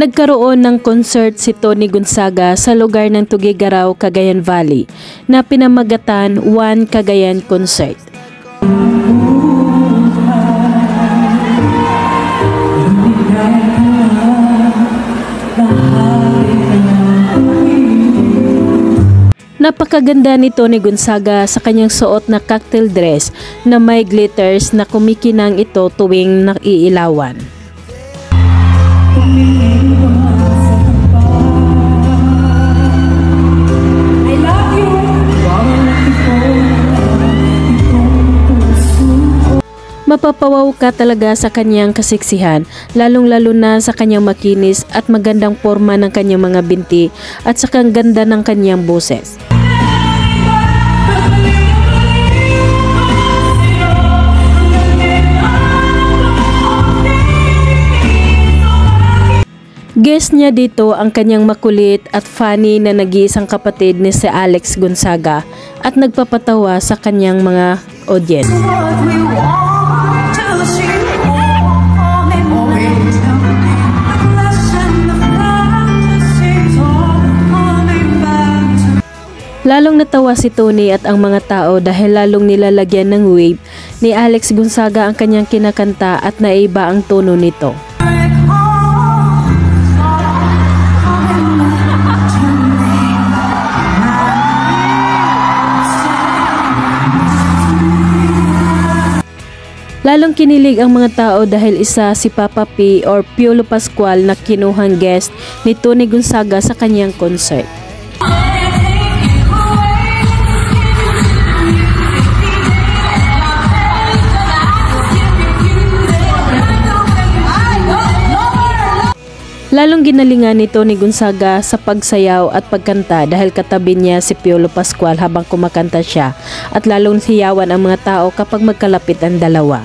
Nagkaroon ng concert si Tony Gonzaga sa lugar ng Tuguegarao, Cagayan Valley na pinamagatan One Cagayan Concert. Napakaganda ni Tony Gonzaga sa kanyang suot na cocktail dress na may glitters na kumikinang ito tuwing naiilawan. Mapapawaw ka talaga sa kanyang kasiksihan, lalong-lalo na sa kanyang makinis at magandang forma ng kanyang mga binti at sa ganda ng kanyang boses. Guest niya dito ang kanyang makulit at funny na nag-iisang kapatid ni si Alex Gonzaga at nagpapatawa sa kanyang mga audience. Lalong natawa si Tony at ang mga tao dahil lalong nilalagyan ng wave ni Alex Gonzaga ang kanyang kinakanta at naiba ang tono nito. Lalong kinilig ang mga tao dahil isa si Papa P or Piolo Pascual na kinuhang guest ni Tony Gonzaga sa kanyang concert. Lalong ginalingan ni Tony Gonzaga sa pagsayaw at pagkanta dahil katabi niya si Piolo Pascual habang kumakanta siya at lalong hiyawan ang mga tao kapag magkalapit ang dalawa.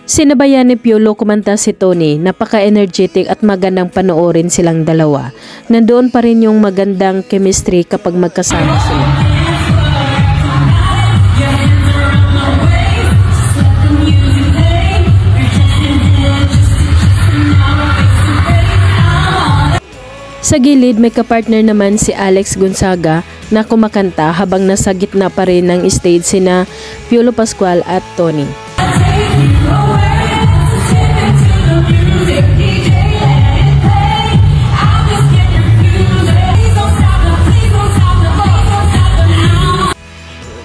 Sinabayan ni Piolo kumanta si Tony, napaka-energetic at magandang panoorin silang dalawa. Nandoon pa rin yung magandang chemistry kapag magkasama sila. Sa gilid may kapartner naman si Alex Gonzaga na kumakanta habang nasa gitna pa rin ng stage sina Piolo Pascual at Tony.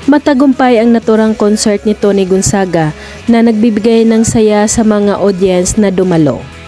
Matagumpay ang naturang concert ni Tony Gonzaga na nagbibigay ng saya sa mga audience na dumalo.